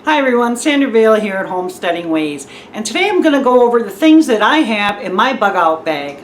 Hi everyone, Sandra Vail here at Homesteading Ways, and today I'm going to go over the things that I have in my bug out bag.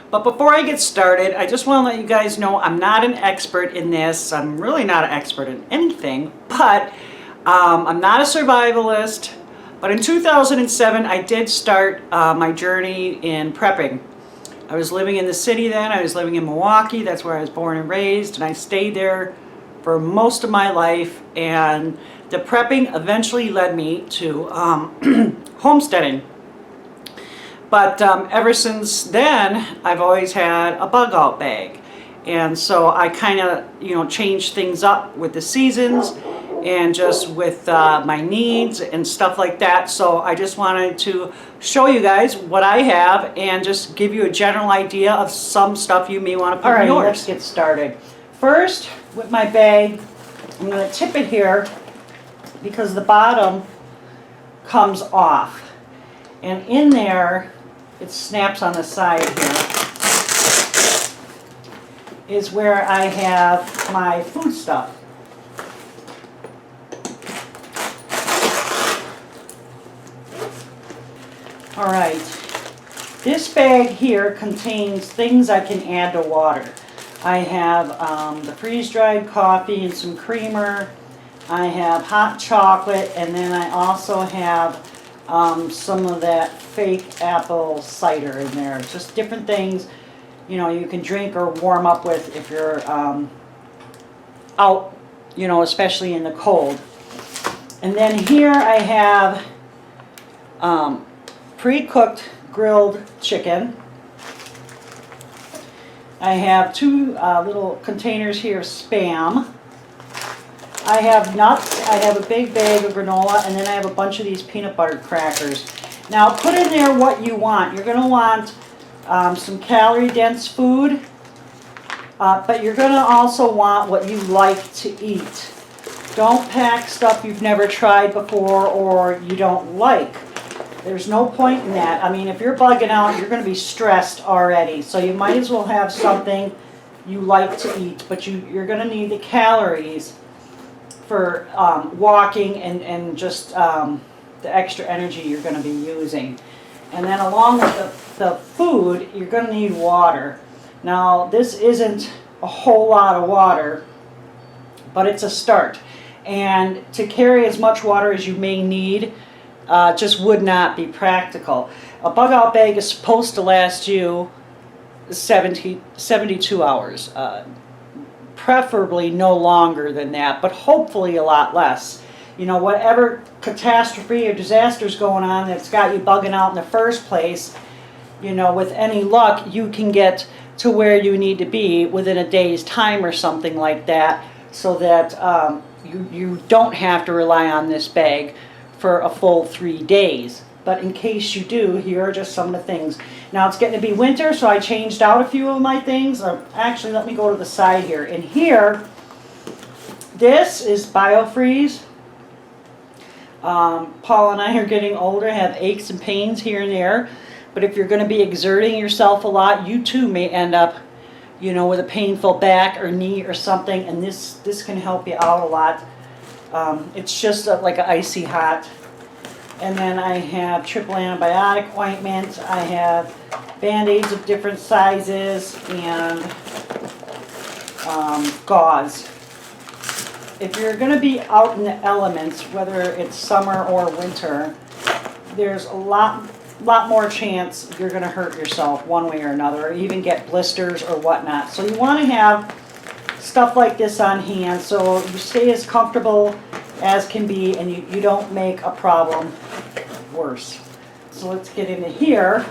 But before I get started, I just want to let you guys know I'm not an expert in this. I'm really not an expert in anything, but I'm not a survivalist. But in 2007 I did start my journey in prepping. I was living in the city then. I was living in Milwaukee. That's where I was born and raised, and I stayed there for most of my life, and the prepping eventually led me to homesteading. But ever since then, I've always had a bug out bag, and so I kind of changed things up with the seasons and just with my needs and stuff like that. So I just wanted to show you guys what I have and just give you a general idea of some stuff you may want to put in yours. All right, let's get started. First, with my bag, I'm going to tip it here because the bottom comes off, and in there it snaps on the side here is where I have my food stuff. All right, this bag here contains things I can add to water. I have the freeze-dried coffee and some creamer. I have hot chocolate, and then I also have some of that fake apple cider in there. Just different things, you can drink or warm up with if you're out, especially in the cold. And then here I have pre-cooked grilled chicken. I have two little containers here of Spam. I have nuts. I have a big bag of granola, and then I have a bunch of these peanut butter crackers. Now put in there what you want. You're going to want some calorie-dense food, but you're going to also want what you like to eat. Don't pack stuff you've never tried before or you don't like. There's no point in that. I mean, if you're bugging out, you're going to be stressed already. So you might as well have something you like to eat, but you're going to need the calories for walking and just the extra energy you're going to be using. And then along with the food, you're going to need water. Now, this isn't a whole lot of water, but it's a start. And to carry as much water as you may need just would not be practical. A bug out bag is supposed to last you 72 hours. Preferably no longer than that, but hopefully a lot less. Whatever catastrophe or disaster is going on that's got you bugging out in the first place, with any luck, you can get to where you need to be within a day's time or something like that, so that you don't have to rely on this bag for a full 3 days. But in case you do, here are just some of the things. Now it's getting to be winter, so I changed out a few of my things. Actually, let me go to the side here. In here, this is BioFreeze. Paul and I are getting older, have aches and pains here and there. But if you're going to be exerting yourself a lot, you too may end up, with a painful back or knee or something. And this can help you out a lot. It's just like an icy hot. And then I have triple antibiotic ointment. I have Band-Aids of different sizes and gauze. If you're going to be out in the elements, whether it's summer or winter, there's a lot more chance you're going to hurt yourself one way or another, or even get blisters or whatnot. So you want to have stuff like this on hand so you stay as comfortable as can be, and you don't make a problem worse. So let's get into here.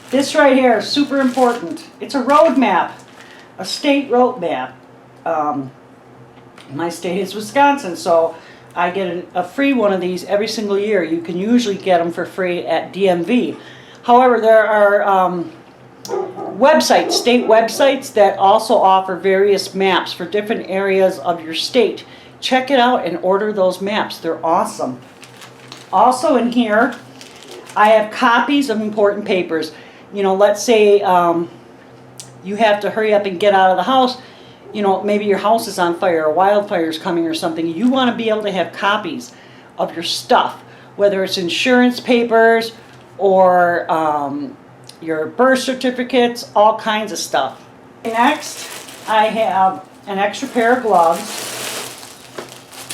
This right here is super important. It's a road map, a state road map. My state is Wisconsin, so I get a free one of these every single year. You can usually get them for free at DMV. However, there are state websites that also offer various maps for different areas of your state. Check it out and order those maps. They're awesome. Also in here, I have copies of important papers. Let's say you have to hurry up and get out of the house. you know, maybe your house is on fire or wildfire's coming or something, you want to be able to have copies of your stuff, whether it's insurance papers or your birth certificates, all kinds of stuff. Next, I have an extra pair of gloves,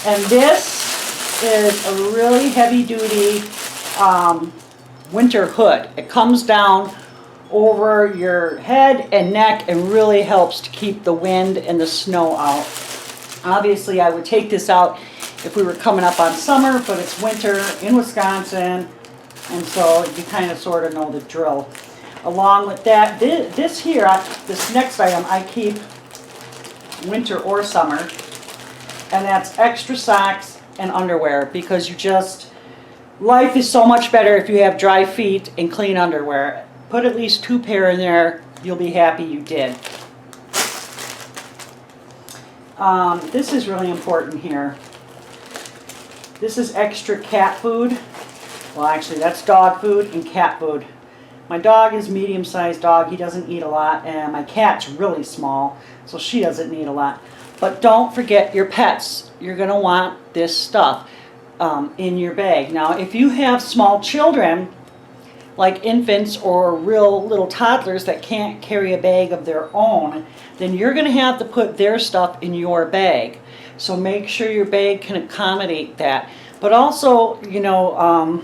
and this is a really heavy-duty winter hood. It comes down over your head and neck and really helps to keep the wind and the snow out. Obviously, I would take this out if we were coming up on summer, but it's winter in Wisconsin, and so you kind of sort of know the drill. Along with that, this here, this next item, I keep winter or summer, and that's extra socks and underwear, because life is so much better if you have dry feet and clean underwear. Put at least 2 pair in there, you'll be happy you did. This is really important here. This is extra cat food. Well, actually, that's dog food and cat food. My dog is a medium-sized dog. He doesn't eat a lot, and my cat's really small, so she doesn't need a lot. But don't forget your pets. You're going to want this stuff in your bag. Now, if you have small children, like infants or real little toddlers that can't carry a bag of their own, then you're going to have to put their stuff in your bag. So make sure your bag can accommodate that. But also, you know,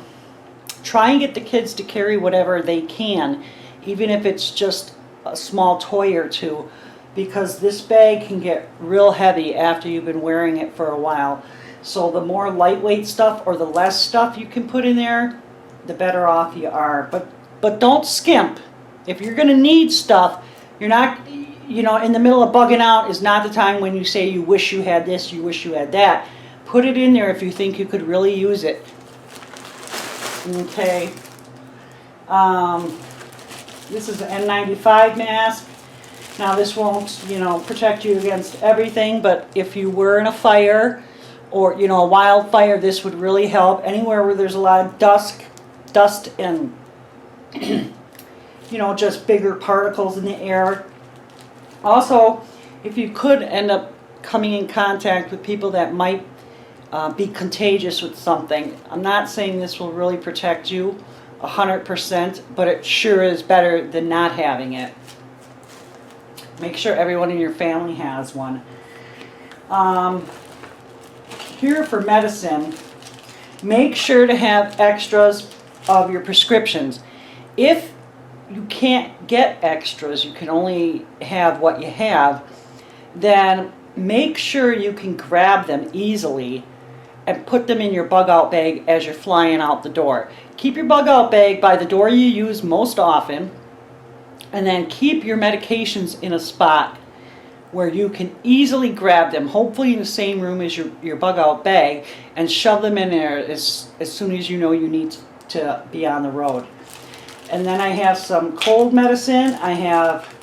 try and get the kids to carry whatever they can, even if it's just a small toy or two, because this bag can get real heavy after you've been wearing it for a while. So the more lightweight stuff or the less stuff you can put in there, the better off you are. But don't skimp. If you're going to need stuff, you're not, you know, in the middle of bugging out is not the time when you say you wish you had this, you wish you had that. Put it in there if you think you could really use it. Okay. This is an N95 mask. Now this won't, you know, protect you against everything, but if you were in a fire or, you know, a wildfire, this would really help. Anywhere where there's a lot of dust and, you know, just bigger particles in the air. Also, if you could end up coming in contact with people that might be contagious with something, I'm not saying this will really protect you 100%, but it sure is better than not having it. Make sure everyone in your family has one. Here for medicine, make sure to have extras of your prescriptions. If you can't get extras, you can only have what you have, then make sure you can grab them easily and put them in your bug out bag as you're flying out the door. Keep your bug out bag by the door you use most often, and then keep your medications in a spot where you can easily grab them, hopefully in the same room as your bug out bag, and shove them in there as soon as you know you need to be on the road. And then I have some cold medicine. I have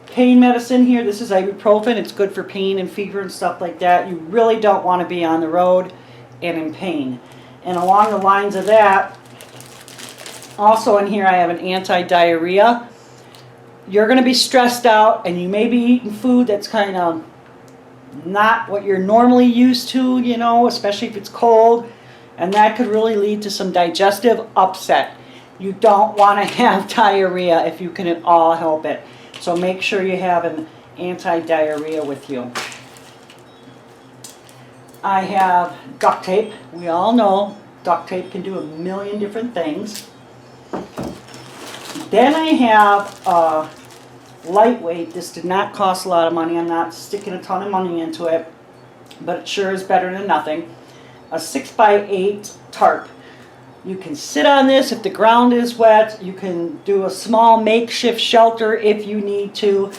pain medicine here. This is ibuprofen. It's good for pain and fever and stuff like that. You really don't want to be on the road and in pain. And along the lines of that, also in here I have an anti-diarrhea. You're going to be stressed out and you may be eating food that's kind of not what you're normally used to, you know, especially if it's cold, and that could really lead to some digestive upset. You don't want to have diarrhea if you can at all help it. So make sure you have an anti-diarrhea with you. I have duct tape. We all know duct tape can do a million different things. Then I have lightweight. This did not cost a lot of money. I'm not sticking a ton of money into it, but it sure is better than nothing. A 6x8 tarp. You can sit on this if the ground is wet. You can do a small makeshift shelter if you need to.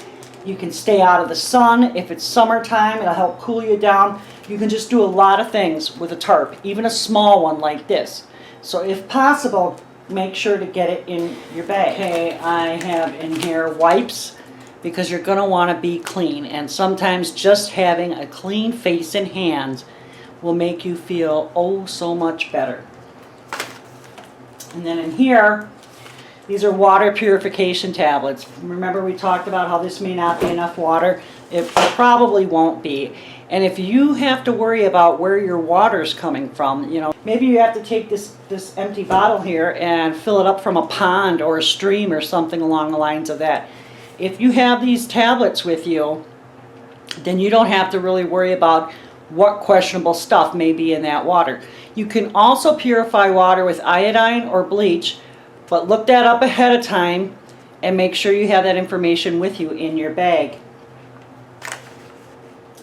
You can stay out of the sun. If it's summertime, it'll help cool you down. You can just do a lot of things with a tarp, even a small one like this. So if possible, make sure to get it in your bag. Okay, I have in here wipes, because you're going to want to be clean. And sometimes just having a clean face and hands will make you feel oh so much better. And then in here, these are water purification tablets. Remember we talked about how this may not be enough water. It probably won't be. And if you have to worry about where your water's coming from, you know, maybe you have to take this empty bottle here and fill it up from a pond or a stream or something along the lines of that. If you have these tablets with you, then you don't have to really worry about what questionable stuff may be in that water. You can also purify water with iodine or bleach, but look that up ahead of time and make sure you have that information with you in your bag.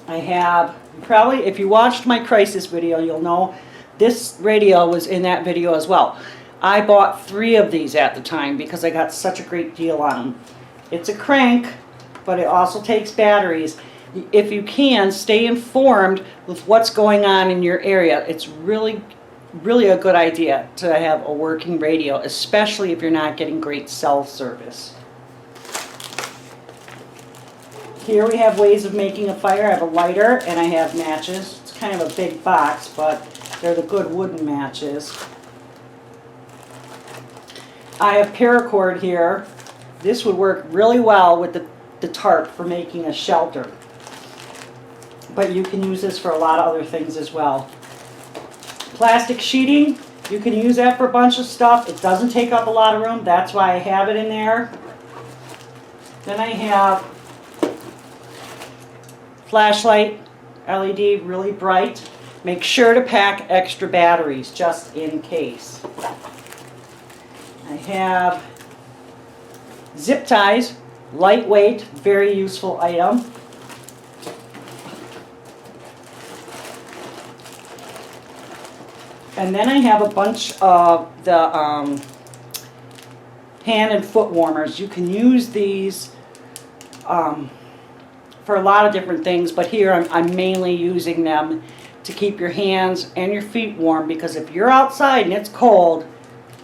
I have, probably if you watched my crisis video, you'll know this radio was in that video as well. I bought 3 of these at the time because I got such a great deal on them. It's a crank, but it also takes batteries. If you can, stay informed with what's going on in your area. It's really a good idea to have a working radio, especially if you're not getting great cell service. Here we have ways of making a fire. I have a lighter and I have matches. It's kind of a big box, but they're the good wooden matches. I have paracord here. This would work really well with the tarp for making a shelter. But you can use this for a lot of other things as well. Plastic sheeting, you can use that for a bunch of stuff. It doesn't take up a lot of room. That's why I have it in there. Then I have flashlight, LED, really bright. Make sure to pack extra batteries just in case. I have zip ties, lightweight, very useful item. And then I have a bunch of the hand and foot warmers. You can use these for a lot of different things, but here I'm mainly using them to keep your hands and your feet warm, because if you're outside and it's cold,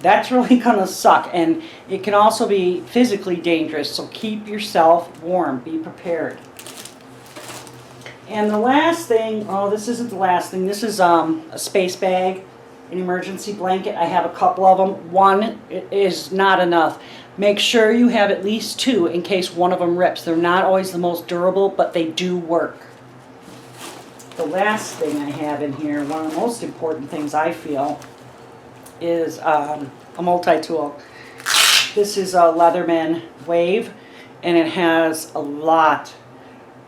that's really going to suck, and it can also be physically dangerous, so keep yourself warm. Be prepared. And the last thing, oh, this isn't the last thing, this is a space bag, an emergency blanket. I have a couple of them. One is not enough. Make sure you have at least 2 in case one of them rips. They're not always the most durable, but they do work. The last thing I have in here, one of the most important things I feel, is a multi-tool. This is a Leatherman Wave, and it has a lot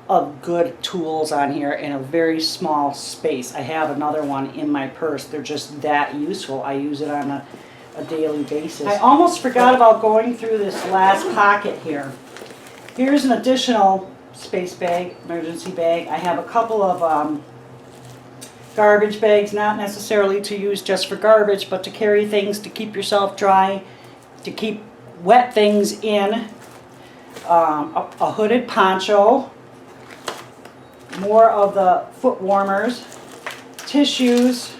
of good tools on here in a very small space. I have another one in my purse. They're just that useful. I use it on a daily basis. I almost forgot about going through this last pocket here. Here's an additional space bag, emergency bag. I have a couple of garbage bags, not necessarily to use just for garbage, but to carry things to keep yourself dry, to keep wet things in. A hooded poncho, more of the foot warmers, tissues,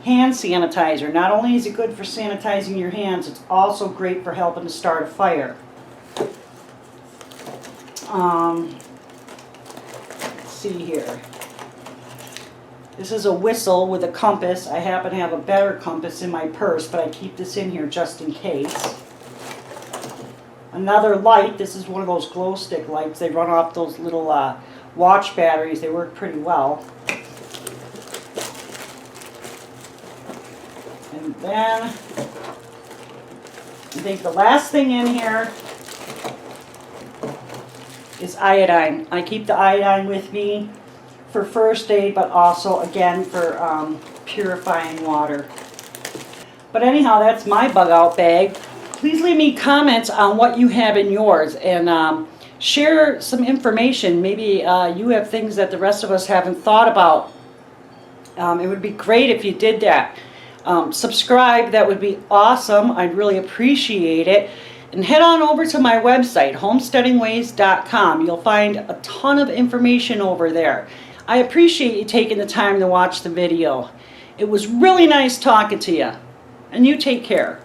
hand sanitizer. Not only is it good for sanitizing your hands, it's also great for helping to start a fire. Let's see here. This is a whistle with a compass. I happen to have a better compass in my purse, but I keep this in here just in case. Another light. This is one of those glow stick lights. They run off those little watch batteries. They work pretty well. And then I think the last thing in here is iodine. I keep the iodine with me for first aid, but also again for purifying water. But anyhow, that's my bug out bag. Please leave me comments on what you have in yours, and share some information. Maybe you have things that the rest of us haven't thought about. It would be great if you did that. Subscribe, that would be awesome. I'd really appreciate it. And head on over to my website, homesteadingways.com. You'll find a ton of information over there. I appreciate you taking the time to watch the video. It was really nice talking to you. And you take care.